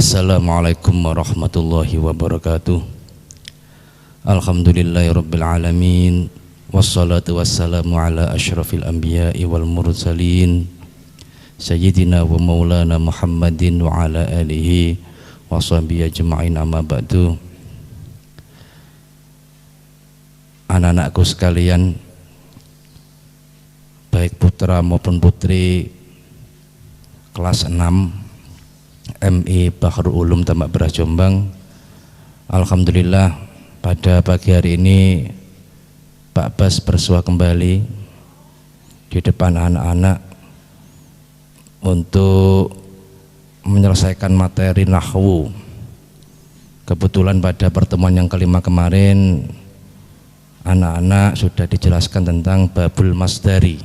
Assalamualaikum warahmatullahi wabarakatuh. Alhamdulillahirabbil alamin. Wassalatu wassalamu ala asyrafil anbiya'i wal mursalin sayyidina wa maulana Muhammadin wa ala alihi wa sahbihi ajma'in, amma ba'du. Anak-anakku sekalian, baik putra maupun putri kelas 6 MI Bahrul Ulum Tambak Beras Jombang, alhamdulillah pada pagi hari ini Pak Bas bersua kembali di depan anak-anak untuk menyelesaikan materi nahwu. Kebetulan pada pertemuan yang kelima kemarin anak-anak sudah dijelaskan tentang babul masdari.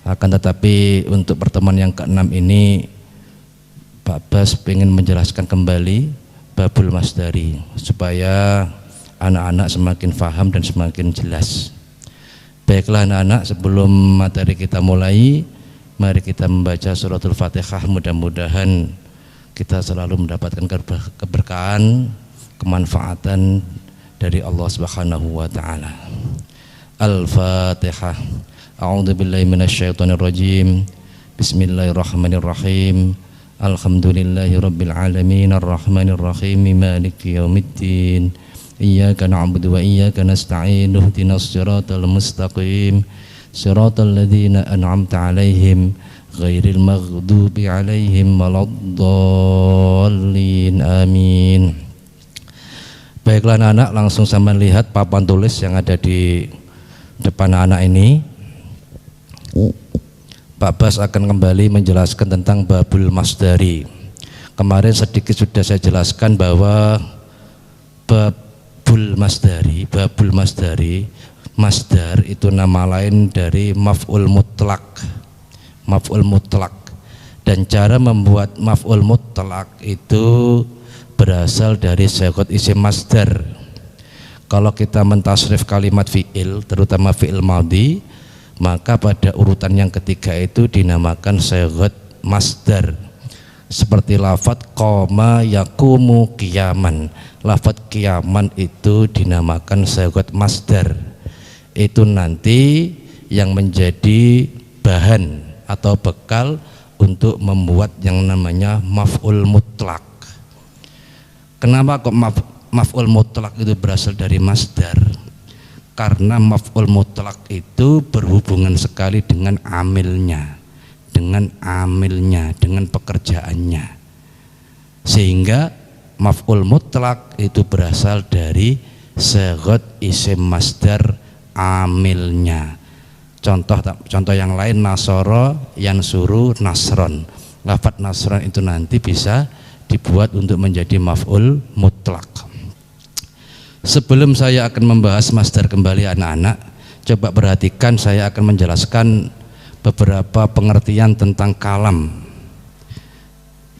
Akan tetapi untuk pertemuan yang keenam ini Pak Bas ingin menjelaskan kembali babul masdari supaya anak-anak semakin faham dan semakin jelas. Baiklah anak-anak, sebelum materi kita mulai, mari kita membaca suratul Fatihah. Mudah-mudahan kita selalu mendapatkan keberkahan, kemanfaatan dari Allah Subhanahu wa taala. Al-Fatihah. A'udzubillahi minasyaitonirrajim. Bismillahirrahmanirrahim. Alhamdulillahirabbil alamin, arrahmanirrahim, maliki yaumiddin. Iyyaka na'budu wa iyyaka nasta'in. Ihdinas siratal mustaqim. Siratal ladzina an'amta 'alaihim ghairil maghdubi 'alaihim waladdallin. Amin. Baiklah anak-anak, langsung sama lihat papan tulis yang ada di depan anak ini. Pak Bas akan kembali menjelaskan tentang babul masdari. Kemarin sedikit sudah saya jelaskan bahwa babul masdari, masdar itu nama lain dari maf'ul mutlak. Maf'ul mutlak. Dan cara membuat maf'ul mutlak itu berasal dari sighah isim masdar. Kalau kita mentasrif kalimat fi'il, terutama fi'il madhi, maka pada urutan yang ketiga itu dinamakan sighah masdar. Seperti lafadz qoma yaqumu qiyaman. Lafadz qiyaman itu dinamakan sighah masdar. Itu nanti yang menjadi bahan atau bekal untuk membuat yang namanya maf'ul mutlak. Kenapa kok maf'ul mutlak itu berasal dari masdar? Karena maf'ul mutlak itu berhubungan sekali dengan amilnya, dengan pekerjaannya. Sehingga maf'ul mutlak itu berasal dari sighah isim masdar amilnya. Contoh yang lain, nasara yansuru nasron. Lafadz nasron itu nanti bisa dibuat untuk menjadi maf'ul mutlak. Sebelum saya akan membahas masdar kembali anak-anak, coba perhatikan, saya akan menjelaskan beberapa pengertian tentang kalam.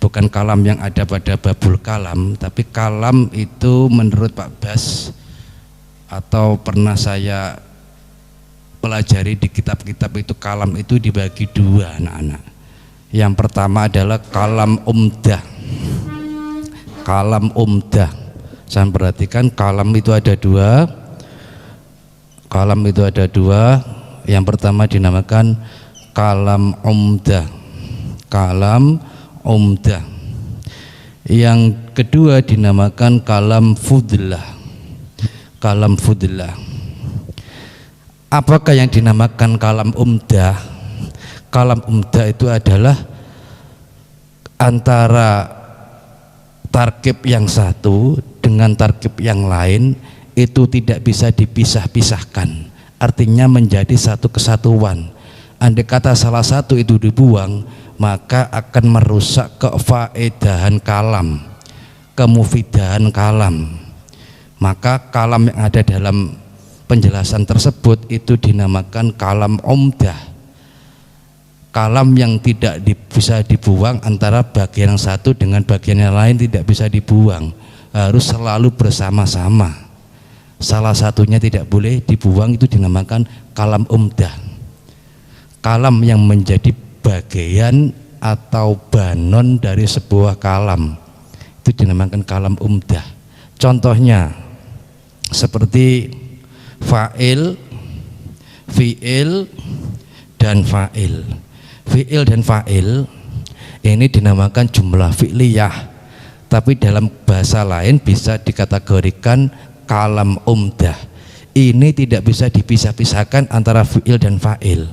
Bukan kalam yang ada pada babul kalam, tapi kalam itu menurut Pak Bas atau pernah saya pelajari di kitab-kitab itu, kalam itu dibagi dua anak-anak. Yang pertama adalah kalam umdah. Kalam umdah. Saya perhatikan, kalam itu ada dua. Kalam itu ada dua. Yang pertama dinamakan kalam umdah. Kalam umdah. Yang kedua dinamakan kalam fudlah. Kalam fudlah. Apakah yang dinamakan kalam umdah? Kalam umdah itu adalah antara tarkib yang satu dengan tarkib yang lain itu tidak bisa dipisah-pisahkan, artinya menjadi satu kesatuan. Andai kata salah satu itu dibuang, maka akan merusak kefaedahan kalam, kemufidahan kalam. Maka kalam yang ada dalam penjelasan tersebut itu dinamakan kalam umdah. Kalam yang tidak bisa dibuang antara bagian yang satu dengan bagian yang lain tidak bisa dibuang, harus selalu bersama-sama. Salah satunya tidak boleh dibuang, itu dinamakan kalam umdah. Kalam yang menjadi bagian atau banon dari sebuah kalam. itu dinamakan kalam umdah. Contohnya seperti fa'il, fi'il, dan fa'il. Fi'il dan fa'il ini dinamakan jumlah fi'liyah, tapi dalam bahasa lain bisa dikategorikan kalam umdah. Ini tidak bisa dipisah-pisahkan antara fi'il dan fa'il.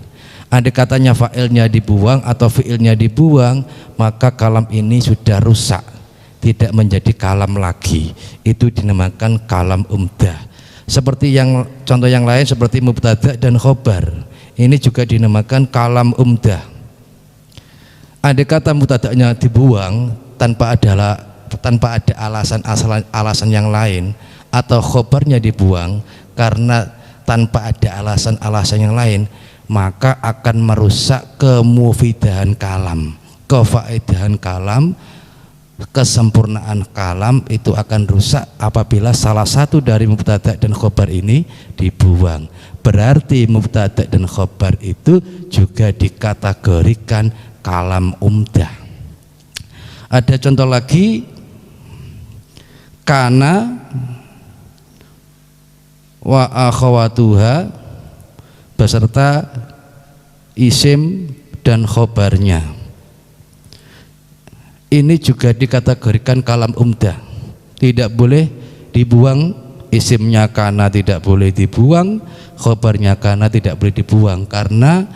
Andai katanya fa'ilnya dibuang atau fi'ilnya dibuang, maka kalam ini sudah rusak, tidak menjadi kalam lagi. Itu dinamakan kalam umdah. Seperti yang contoh yang lain seperti mubtada dan khobar, ini juga dinamakan kalam umdah. Andai kata mubtada'nya dibuang tanpa ada alasan yang lain, atau khobarnya dibuang karena tanpa ada alasan yang lain, maka akan merusak kemufidahan kalam, kefaedahan kalam, kesempurnaan kalam itu akan rusak apabila salah satu dari mubtada dan khobar ini dibuang. Berarti mubtada dan khobar itu juga dikategorikan kalam umdah. Ada contoh lagi, kana wa akhawatuha beserta isim dan khobarnya. Ini juga dikategorikan kalam umdah, tidak boleh dibuang. Isimnya kana tidak boleh dibuang, khobarnya kana tidak boleh dibuang, karena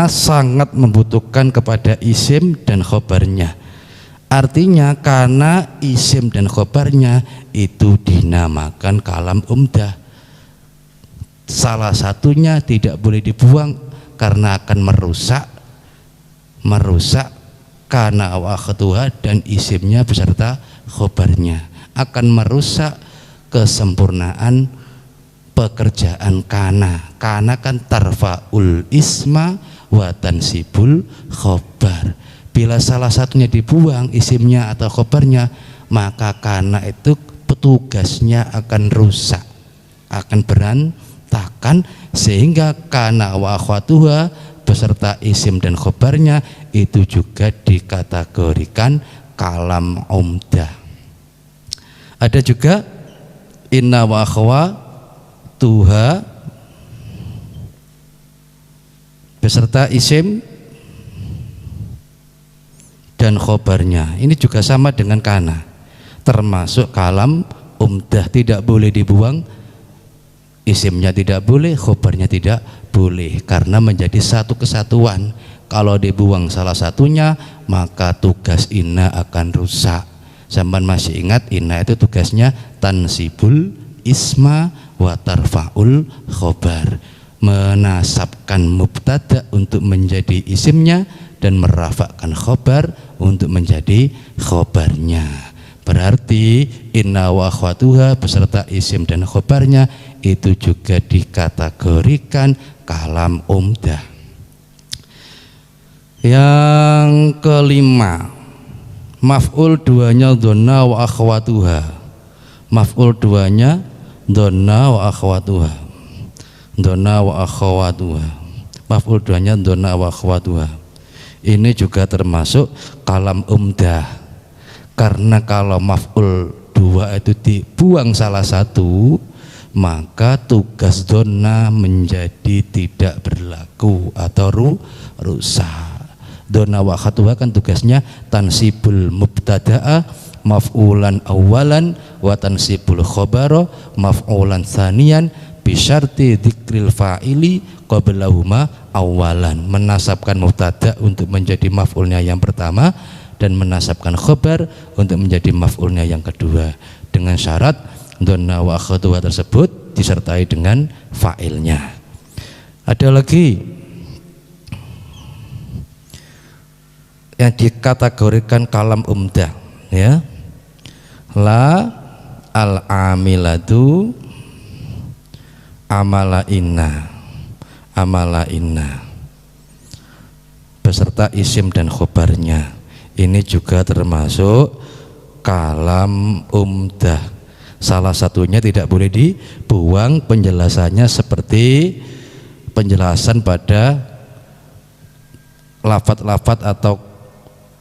sangat membutuhkan kepada isim dan khobarnya. Artinya karena isim dan khobarnya itu dinamakan kalam umdah. Salah satunya tidak boleh dibuang karena akan merusak karena akhatuha dan isimnya beserta khobarnya akan merusak kesempurnaan pekerjaan kana. Kana kan tarfaul isma wa tansibul khobar. Bila salah satunya dibuang, isimnya atau khobarnya, maka kana itu petugasnya akan rusak, akan berantakan, sehingga kana wa akhwatuha beserta isim dan khobarnya itu juga dikategorikan kalam umdah. Ada juga inna wa akhwatuha beserta isim dan khobarnya, ini juga sama dengan kana, termasuk kalam umdah, tidak boleh dibuang, isimnya tidak boleh, khobarnya tidak boleh, karena menjadi satu kesatuan. Kalau dibuang salah satunya, maka tugas inna akan rusak. Sampai masih ingat inna itu tugasnya tansibul isma wa tarfaul khobar, menasabkan mubtada untuk menjadi isimnya dan merafakkan khobar untuk menjadi khobarnya. Berarti inna wa akhwatuha beserta isim dan khobarnya itu juga dikategorikan kalam umdah. Yang kelima, maf'ul duanya donna wa akhwatuha. Maf'ul duanya donna wa akhwatuha. Donna wa akhwatuha. Maf'ul duanya donna wa akhwatuha. Ini juga termasuk kalam umdah. Karena kalau maf'ul dua itu dibuang salah satu, maka tugas donna menjadi tidak berlaku atau rusak. Donna wa akhwatuha kan tugasnya tansibul mubtada'a maf'ulan awalan wa tansibul khabara maf'ulan tsaniyan bi syarti dzikril fa'ili qablahuma awalan, menasabkan mubtada untuk menjadi maf'ulnya yang pertama dan menasabkan khabar untuk menjadi maf'ulnya yang kedua, dengan syarat donna wa akhwatuha tersebut disertai dengan fa'ilnya. Ada lagi yang dikategorikan kalam umdah, ya, la al amilatu amala inna beserta isim dan khobarnya, ini juga termasuk kalam umdah. Salah satunya tidak boleh dibuang, penjelasannya seperti penjelasan pada lafat-lafat atau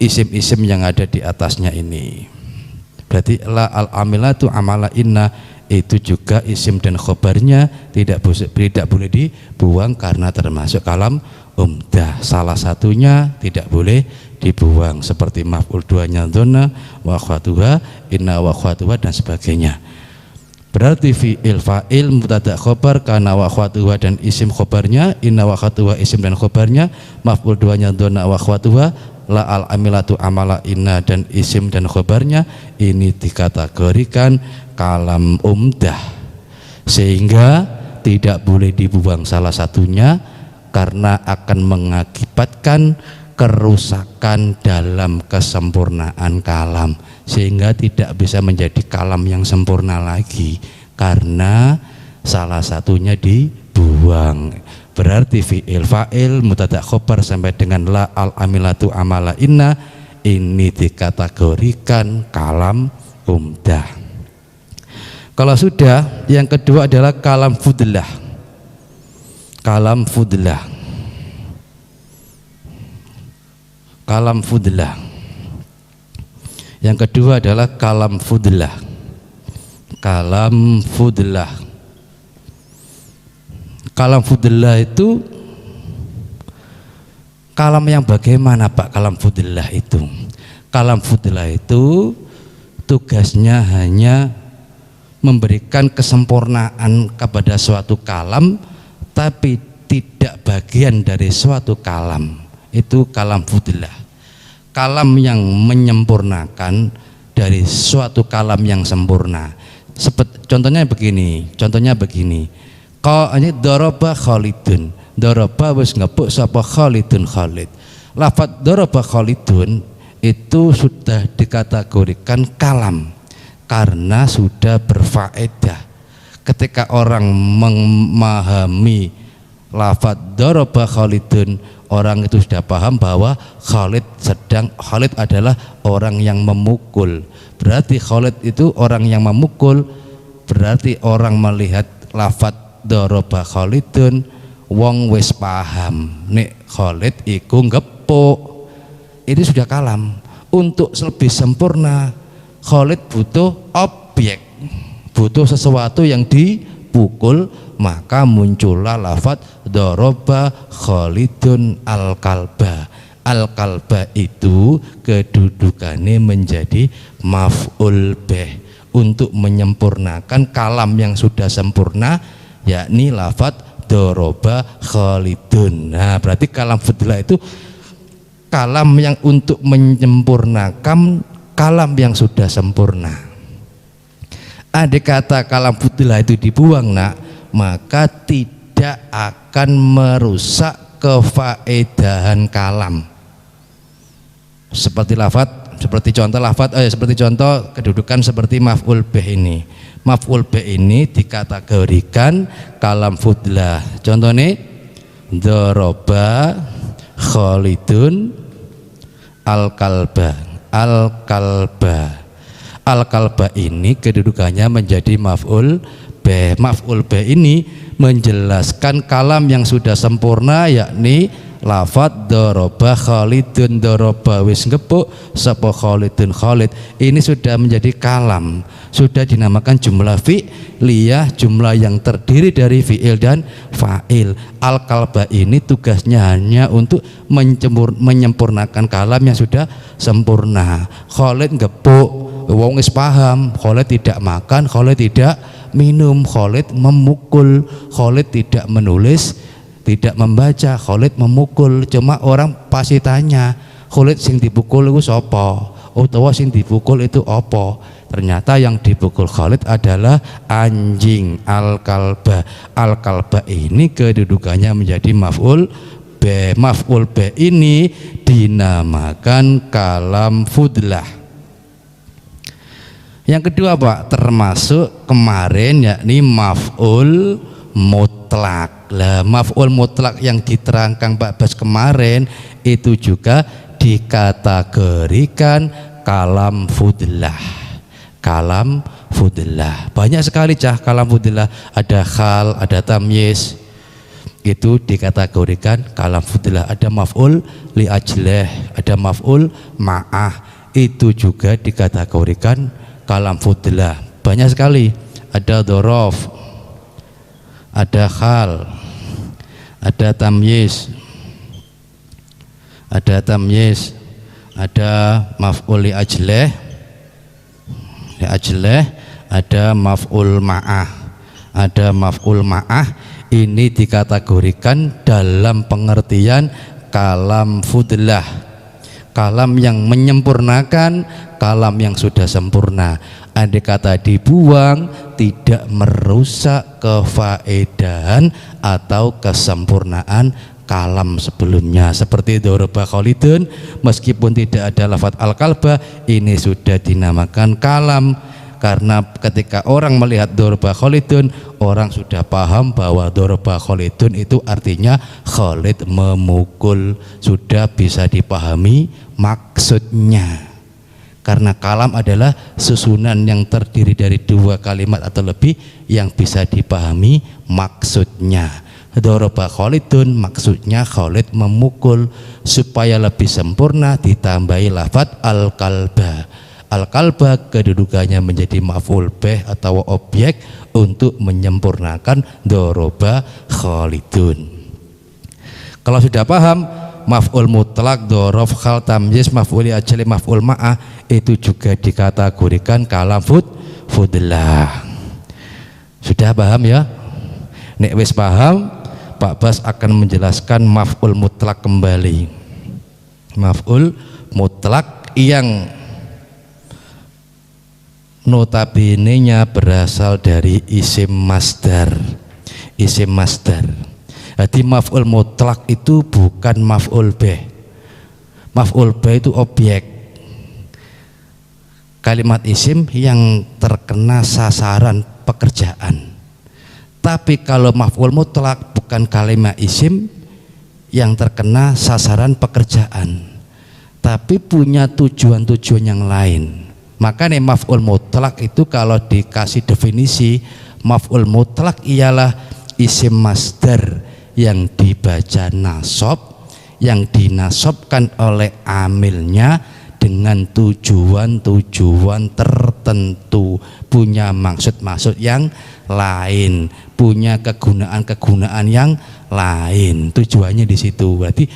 isim-isim yang ada di atasnya ini. Berarti la al-amilatu amala inna itu juga isim dan khobarnya tidak boleh dibuang karena termasuk kalam umdah. Salah satunya tidak boleh dibuang seperti maf'ul duanya dzonna wa akhwatuha inna wa akhwatuha dan sebagainya. Berarti fi'il fa'il mubtada khobar kana wa akhwatuha dan isim khobarnya, inna wa akhwatuha isim dan khobarnya, maf'ul duanya dzonna wa akhwatuha, la al amilatu amala inna dan isim dan khobarnya ini dikategorikan kalam umdah, sehingga tidak boleh dibuang salah satunya karena akan mengakibatkan kerusakan dalam kesempurnaan kalam, sehingga tidak bisa menjadi kalam yang sempurna lagi karena salah satunya dibuang. Berarti fi'il fa'il mubtada khobar sampai dengan la al amilatu amala inna ini dikategorikan kalam umdah. Kalau sudah, yang kedua adalah kalam fudlah. Kalam fudlah. Kalam fudlah. Yang kedua adalah kalam fudlah. Kalam fudlah. Kalam fudlah itu kalam yang bagaimana Pak? Kalam fudlah itu, kalam fudlah itu tugasnya hanya memberikan kesempurnaan kepada suatu kalam, tapi tidak bagian dari suatu kalam. Itu kalam fudlah. Kalam yang menyempurnakan dari suatu kalam yang sempurna. Contohnya begini. Ini doroba Khalidun. Doroba wis ngepuk sapa Khalidun Khalid. Lafadz doroba Khalidun itu sudah dikategorikan kalam karena sudah berfaedah. Ketika orang memahami lafadz doroba Khalidun, orang itu sudah paham bahwa Khalid adalah orang yang memukul. Berarti Khalid itu orang yang memukul. Berarti orang melihat lafadz doroba Khalidun, wong wis paham nek Khalid iku ngepuk. Ini sudah kalam. Untuk lebih sempurna, Khalid butuh objek, butuh sesuatu yang dipukul, maka muncullah lafadz doroba Khalidun al-kalba. Al-kalba itu kedudukannya menjadi maf'ul bih untuk menyempurnakan kalam yang sudah sempurna, yakni lafadz doroba Khalidun. Nah, berarti kalam fudlah itu kalam yang untuk menyempurnakan kalam yang sudah sempurna. Andai kata kalam fudlah itu dibuang, nak, maka tidak akan merusak kefaedahan kalam. Seperti contoh kedudukan seperti maf'ul bih ini. Maf'ul bih ini dikategorikan kalam fudlah. Contohnya doroba Khalidun al-kalba. Al-kalba ini kedudukannya menjadi maf'ul bih. Maf'ul bih ini menjelaskan kalam yang sudah sempurna, yakni lafadz doroba Khalidun, doroba wis ngepuk sapa Khalidun Khalid. Ini sudah menjadi kalam, sudah dinamakan jumlah fi'liyah, jumlah yang terdiri dari fi'il dan fa'il. Al-kalba ini tugasnya hanya untuk menyempurnakan kalam yang sudah sempurna. Khalid ngepuk, wong wis paham. Khalid tidak makan, Khalid tidak minum, Khalid memukul. Khalid tidak menulis, tidak membaca, Khalid memukul. Cuma orang pasti tanya, Khalid sing dipukul itu sapa? Utawa sing dipukul itu apa? Ternyata yang dipukul Khalid adalah anjing, al-kalba. Al-kalba ini kedudukannya menjadi maf'ul bih. Maf'ul bih ini dinamakan kalam fudlah. Yang kedua Pak, termasuk kemarin, yakni maf'ul mutlak. Lah, maf'ul mutlak yang diterangkan Pak Bas kemarin itu juga dikategorikan kalam fudlah. Kalam fudlah banyak sekali kalam fudlah. Ada khal, ada tamyiz, itu dikategorikan kalam fudlah. Ada maf'ul li ajlih, ada maf'ul ma'ah, itu juga dikategorikan kalam fudlah banyak sekali, ada dhorof, ada hal, ada tamyiz, ada maf'ul li ajleh, ada maf'ul ma'ah, ada maf'ul ma'ah. Ini dikategorikan dalam pengertian kalam fudlah, kalam yang menyempurnakan, kalam yang sudah sempurna. Andai kata dibuang tidak merusak kefaedahan atau kesempurnaan kalam sebelumnya. Seperti doroba khalidun, meskipun tidak ada lafaz al-kalbah, ini sudah dinamakan kalam, karena ketika orang melihat doroba khalidun, orang sudah paham bahwa doroba khalidun itu artinya Khalid memukul, sudah bisa dipahami maksudnya. Karena kalam adalah susunan yang terdiri dari dua kalimat atau lebih yang bisa dipahami maksudnya. Doroba Khalidun maksudnya Khalid memukul, supaya lebih sempurna ditambahi lafaz al-kalba. Al-kalba kedudukannya menjadi maf'ul bih atau objek untuk menyempurnakan doroba Khalidun. Kalau sudah paham maf'ul mutlak, dhorof, khal, tamyiz, maf'ul li ajli, maf'ul ma'ah, itu juga dikategorikan kalam fudlah. Sudah paham ya? Nek wis paham, Pak Bas akan menjelaskan maf'ul mutlak kembali. Maf'ul mutlak yang notabene-nya berasal dari isim masdar. Isim masdar. Jadi maf'ul mutlak itu bukan maf'ul bih. Maf'ul bih itu objek, kalimat isim yang terkena sasaran pekerjaan. Tapi kalau maf'ul mutlak bukan kalimat isim yang terkena sasaran pekerjaan, tapi punya tujuan-tujuan yang lain. Makanya maf'ul mutlak itu kalau dikasih definisi, maf'ul mutlak ialah isim masdar yang dibaca nasab, yang dinasobkan oleh amilnya dengan tujuan-tujuan tertentu, punya maksud-maksud yang lain, punya kegunaan-kegunaan yang lain, tujuannya di situ. Berarti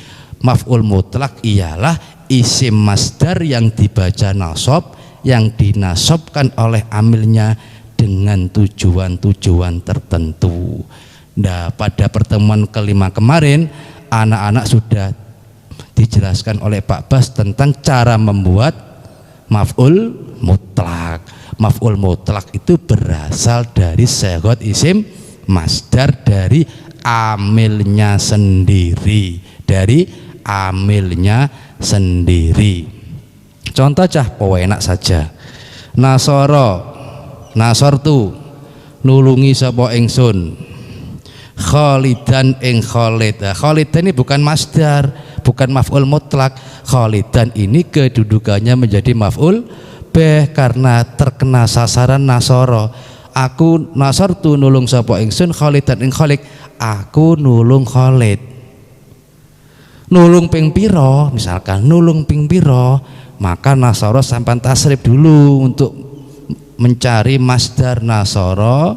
maf'ul mutlak ialah isim masdar yang dibaca nasab, yang dinasobkan oleh amilnya dengan tujuan-tujuan tertentu. Nah, pada pertemuan kelima kemarin anak-anak sudah dijelaskan oleh Pak Bas tentang cara membuat maf'ul mutlak. Maf'ul mutlak itu berasal dari sighah isim masdar, dari amilnya sendiri, dari amilnya sendiri. Contoh cah enak saja. Nasortu nulungi sapa ingsun, Khalidan ing Khalid. Khalidan ini bukan masdar, bukan maf'ul mutlak. Khalidan ini kedudukannya menjadi maf'ul bih karena terkena sasaran nasoro. Aku nasartu nulung sapa ingsun Khalidan ing Khalid, aku nulung Khalid. Nulung ping pira, misalkan nulung ping pira, maka nasoro sampai tasrif dulu untuk mencari masdar nasoro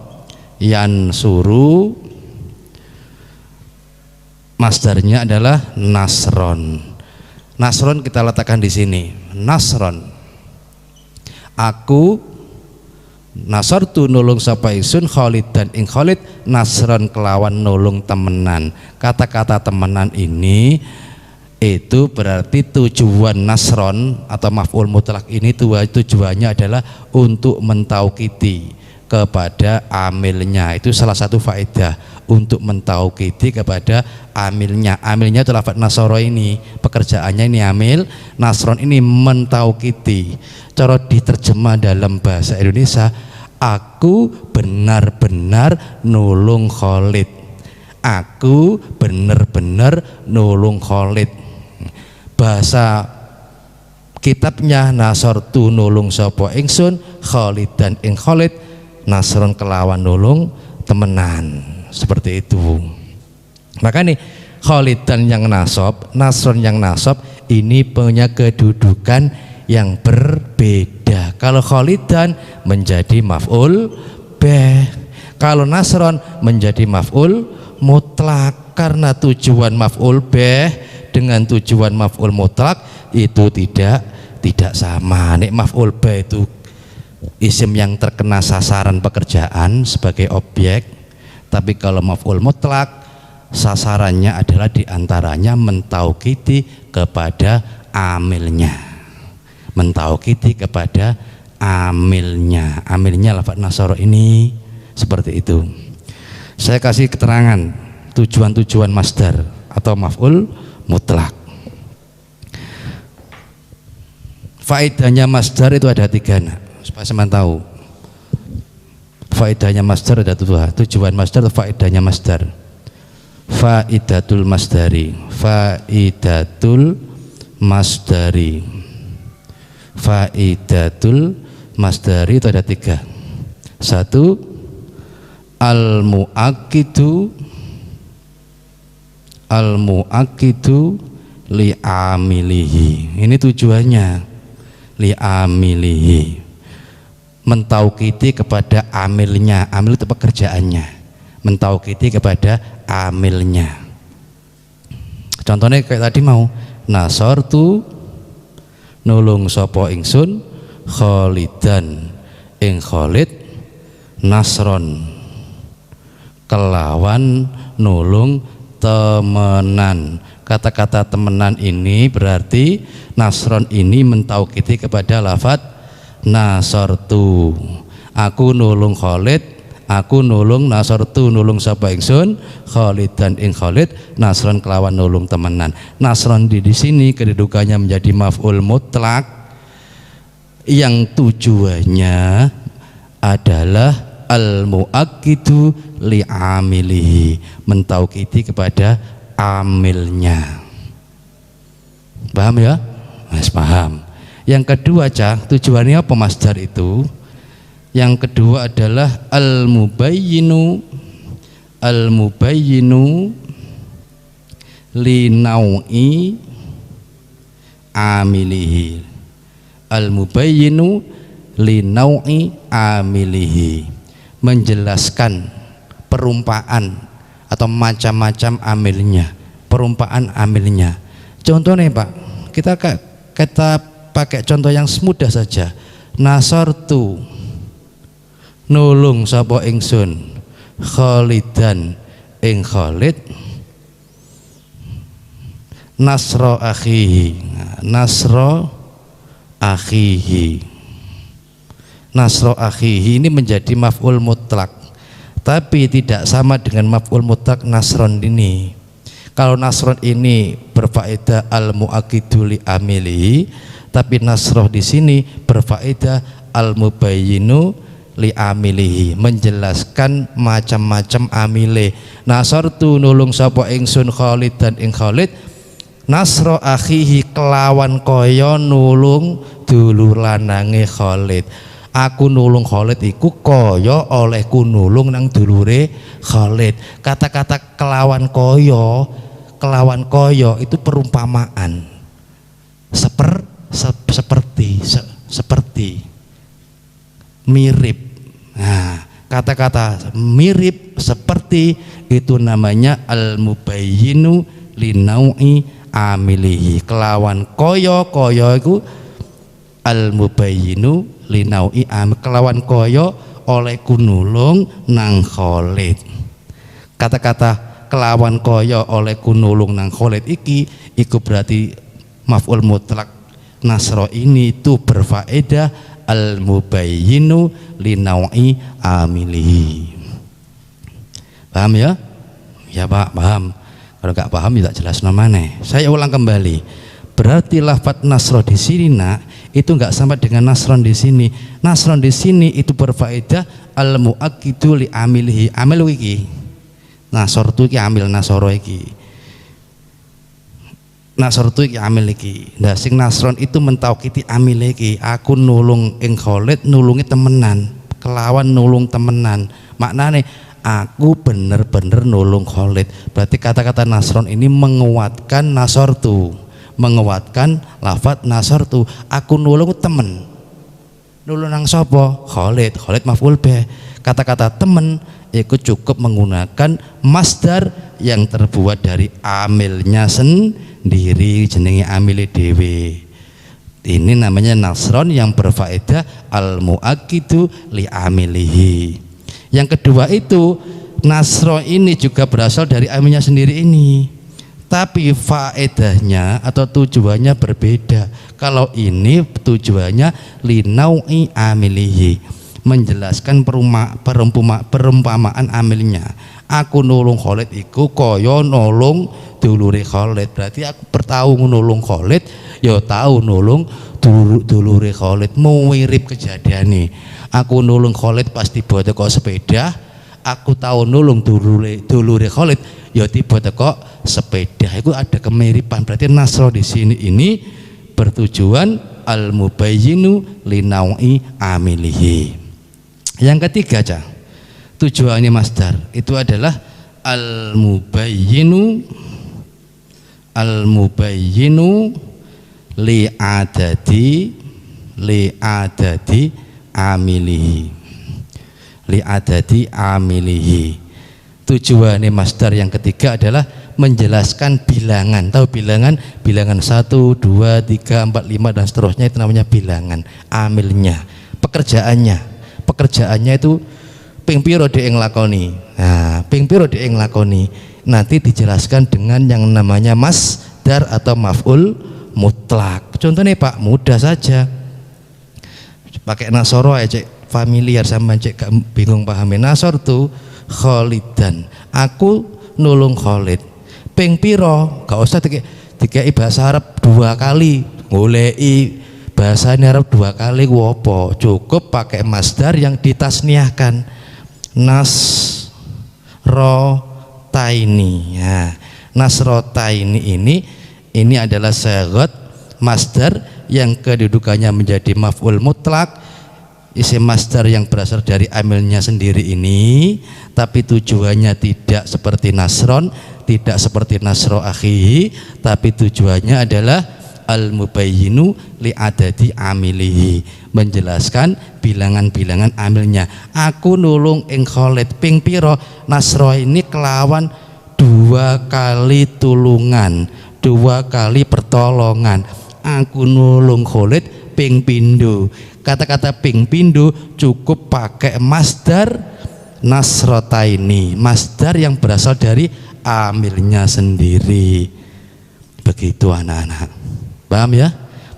yang suruh. Masdarnya adalah nasron. Nasron kita letakkan di sini. Nasron. Aku nasartu nulung sapa ingsun Khalidan ing Khalid, nasron kelawan nulung temenan. Kata-kata temenan ini itu berarti tujuan nasron atau maf'ul mutlak ini tujuannya adalah untuk mentaukidi kepada amilnya. Itu salah satu faedah, untuk mentaukidi kepada amilnya. Amilnya itu lafaz nasoro ini, pekerjaannya ini amil, nasron ini mentaukidi. Cara diterjemah dalam bahasa Indonesia, aku benar-benar nulung Khalid, aku benar-benar nulung Khalid. Bahasa kitabnya nasartu nulung sapa ingsun Khalidan ing Khalid, nasron kelawan nulung temenan. Seperti itu. Maka nih Khalidan yang nasab, nasron yang nasab ini punya kedudukan yang berbeda Kalau kholidan menjadi maf'ul bih. Kalau nasron menjadi maf'ul mutlak, karena tujuan maf'ul bih dengan tujuan maf'ul mutlak itu tidak sama. Nek maf'ul bih itu isim yang terkena sasaran pekerjaan sebagai objek, tapi kalau maf'ul mutlak sasarannya adalah diantaranya mentaukidi kepada amilnya, mentaukidi kepada amilnya. Amilnya lafaz nasara ini seperti itu. Saya kasih keterangan tujuan-tujuan masdar atau maf'ul mutlak. Faedahnya masdar itu ada 3, nak, supaya teman tahu. Faedahnya masdar ada 2. Tujuan masdar atau faedahnya masdar. Faidatul masdari, faidatul masdari, faidatul masdari itu ada 3. 1, al-mu'akkidu, al-mu'akkidu li'amilihi. Ini tujuannya, li'amilihi, mentaukidi kepada amilnya. Amil itu pekerjaannya, mentaukidi kepada amilnya. Contohnya kayak tadi mau, nasartu nulung sapa ingsun kholidan ing Khalid nasron kelawan nulung temenan. Kata-kata temenan ini berarti nasron ini mentaukidi kepada lafaz nasartu. Aku nulung Khalid, aku nulung nasartu, nulung sapa ingsun Khalidan ing Khalid nasron kelawan nulung temenan. Nasron di sini kedudukannya menjadi maf'ul mutlak yang tujuannya adalah al-mu'akkidu li'amilihi, mentaukidi kepada amilnya. Paham ya? Mas paham. Yang kedua, Cak, tujuannya apa masdar itu? Yang kedua adalah al-mubayyinu, al-mubayyinu li nau'i amilihi, al-mubayyinu li nau'i amilihi, menjelaskan perumpaan atau macam-macam amilnya, perumpaan amilnya. Contohnya Pak, kita pakai contoh yang mudah saja. Nasartu nulung sapa ingsun Khalidan ing Khalid nasra akhihi, nasra akhihi. Nasro akhihi ini menjadi maf'ul mutlak, tapi tidak sama dengan maf'ul mutlak nasron ini. Kalau nasron ini berfaedah al-mu'akkidu li amilihi, tapi nasroh di sini berfaedah al-mubayyinu li amilihi, menjelaskan macam-macam amile. Nasartu nulung sapa ingsun Khalid dan ing Khalid nasro akhihi kelawan kaya nulung dulur lanange Khalid. Aku nulung Khalid iku kaya olehku nulung nang dulure Khalid. Kata-kata kelawan koyo itu perumpamaan. Seperti mirip. Nah, kata-kata mirip seperti itu namanya al-mubayyinu li nau'i amilihi. Kelawan koyo iku al-mubayyinu linau'i am, kelawan koyo oleh kunulung nang Khalid. Kata-kata kelawan koyo oleh kunulung nang Khalid iku berarti maf'ul mutlak nasro ini itu berfaedah al-mubayyinu linau'i amilihi. Paham ya? Ya Pak, paham. Kalau nggak paham tidak jelas namanya. Saya ulang kembali. Berarti lafaz nasro di sini nak itu nggak sama dengan nasron di sini. Nasron di sini itu berfaedah al muakkidu li amilihi. Amil iki. Nasortu iki amil nasoro iki. Nasortu iki amil iki. Nah sing nasron itu mentaukiti amil iki. Aku nulung ing Khalid nulungi temenan. Kelawan nulung temenan. Maknane aku bener-bener nulung Khalid. Berarti kata-kata nasron ini menguatkan nasortu, menguatkan lafaz nasartu. Aku nulung temen, nulung nang sapa? Khalid. Khalid maf'ul bih. Kata-kata temen itu cukup menggunakan masdar yang terbuat dari amilnya sendiri, jenenge amile dhewe. Ini namanya nasron yang berfaedah al-mu'akkidu li amilihi. Yang kedua itu nasro ini juga berasal dari amilnya sendiri ini, tapi faedahnya atau tujuannya berbeda. Kalau ini tujuannya linau'i amilihi, menjelaskan perumpamaan amilnya. Aku nulung Khalid iku kaya nulung dulure Khalid. Berarti aku bertahu nulung Khalid, ya tahu nulung dulure Khalid. Mirip kejadiane. Aku nulung Khalid pas tiba teko sepeda, aku tahu nulung dulure Khalid, ya tiba teko sepeda. Itu ada kemiripan. Berarti nasro di sini ini bertujuan al-mubayyinu linau'i amilihi. Yang ketiga aja, tujuannya masdar itu adalah al-mubayyinu li adadi amilihi. Tujuannya masdar yang ketiga adalah menjelaskan bilangan. Tahu bilangan? Bilangan 1, 2, 3, 4, 5 dan seterusnya, itu namanya bilangan. Amilnya, pekerjaannya itu ping piro dhek nglakoni. Nah, ping piro dhek nglakoni nanti dijelaskan dengan yang namanya masdar atau maf'ul mutlak. Contohnya Pak, mudah saja. Pakai nasoro aja, familiar sama cek gak bingung pahami. Nasor tuh Khalidan. Aku nulung Khalid. Ping piro? Gak usah dikei bahasa Arab 2 kali. Goleki bahasa Arab 2 kali wopo, cukup pakai masdar yang ditasniahkan, nasrotaini. Ya, nasrotaini ini adalah sagot masdar yang kedudukannya menjadi maf'ul mutlak, isim masdar yang berasal dari amilnya sendiri ini, tapi tujuannya tidak seperti nasron, tidak seperti nasro akhihi, tapi tujuannya adalah al-mubayyinu li adadi amilihi, menjelaskan bilangan-bilangan amilnya. Aku nulung ing Khalid ping piro? Nasro ini kelawan 2 kali tulungan, 2 kali pertolongan. Aku nulung Khalid ping pindho. Kata-kata ping pindho cukup pakai masdar nasrotaini, masdar yang berasal dari amilnya sendiri. Begitu anak-anak. Paham ya?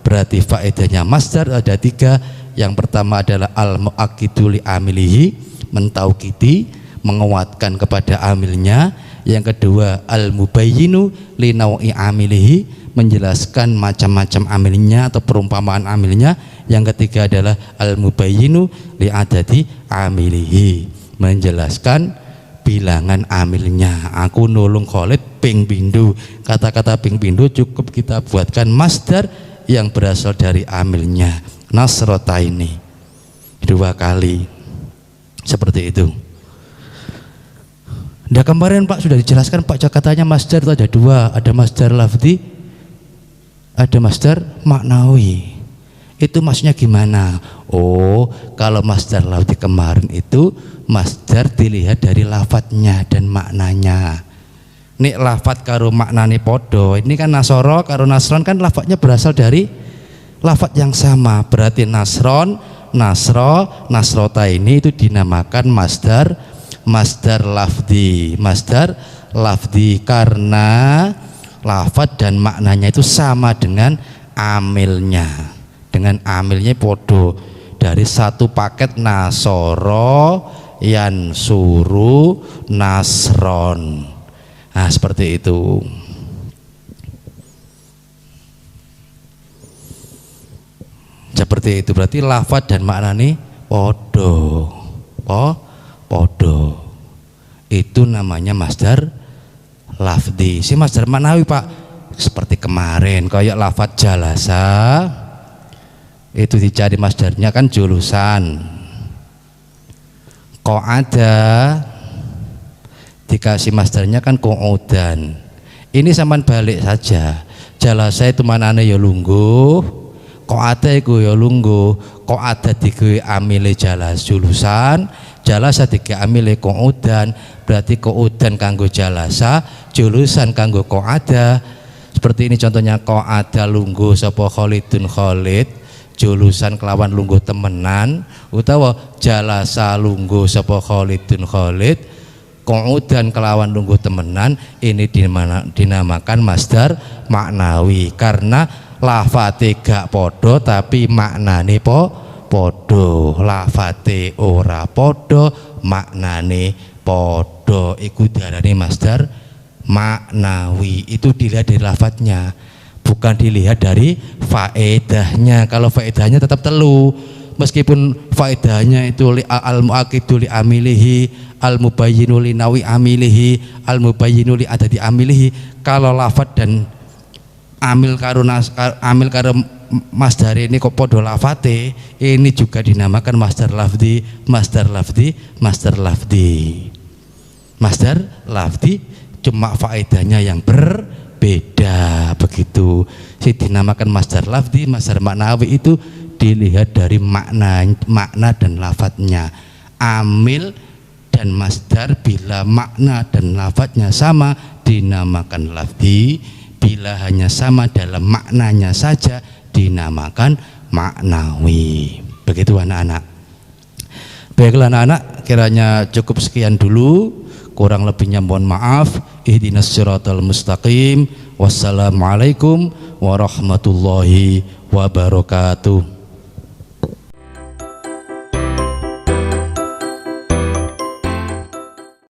Berarti faedahnya masdar ada 3. Yang pertama adalah al-mu'akkidu li amilihi, mentaukidi, menguatkan kepada amilnya. Yang kedua al-mubayyinu li nau'i amilihi, menjelaskan macam-macam amilnya atau perumpamaan amilnya. Yang ketiga adalah al-mubayyinu li adadi amilihi, menjelaskan bilangan amilnya. Aku nulung Khalid ping pindho. Kata-kata ping pindho cukup kita buatkan masdar yang berasal dari amilnya, nasrotaini, 2 kali. Seperti itu. Nah, kemarin Pak sudah dijelaskan Pak, katanya masdar itu ada 2, ada masdar lafzi, ada masdar maknawi. Itu maksudnya gimana? Oh, kalau masdar lafzi kemarin itu masdar dilihat dari lafadznya dan maknanya. Nek lafadz karo maknane podo, ini kan nasoro karo nasron kan lafadznya berasal dari lafadz yang sama. Berarti nasron, nasro, nasrota ini itu dinamakan masdar lafzi, masdar lafzi karena lafadz dan maknanya itu sama dengan amilnya. Dengan amilnya podo, dari satu paket nasoro yansuru nasron. Nah, seperti itu. Seperti itu, berarti lafadz dan maknanya podo. Podo. Itu namanya masdar lafzi. Si masdar maknawi Pak, seperti kemarin kayak lafadz jalasa, itu dicari masdarnya kan julusan. Qa'ada dikasih masdarnya kan qu'udan. Ini saman balik saja. Jalasa itu manane ya lungguh, Qa'ada iku ya lungguh, qa'ada digawe amile jalas julusan, jalasa digawe amile qu'udan, berarti qu'udan kanggo jalasa, julusan kanggo qa'ada. Seperti ini contohnya, qa'ada lungguh sapa Khalidun Khalid, julusan kelawan lungguh temenan, utawa jalasa lungguh sapa Khalidun Khalid, qu'udan kelawan lungguh temenan. Ini dinamakan masdar maknawi karena lafate gak podo tapi maknane podo. Lafate ora podo, maknane podo, iku diarani masdar maknawi. Itu dilihat dari lafadznya, bukan dilihat dari faedahnya. Kalau faedahnya tetap telu, meskipun faedahnya itu al-mu'aqidu li amilihi, al-mubayyinu li nawi amilihi, al-mubayyinu li adadi amilihi. Kalau lafadz dan amil karo masdar ini kok podo lafate, ini juga dinamakan masdar lafdi. Masdar lafdi cuma faedahnya yang berbeda, begitu. Si dinamakan masdar lafdi. Masdar maknawi itu dilihat dari makna dan lafadznya. Amil dan masdar bila makna dan lafadznya sama dinamakan lafdi, bila hanya sama dalam maknanya saja dinamakan maknawi. Begitu anak-anak. Baiklah anak-anak, kiranya cukup sekian dulu, kurang lebihnya mohon maaf. Ihdinas siratal mustaqim. Wassalamualaikum warahmatullahi wabarakatuh.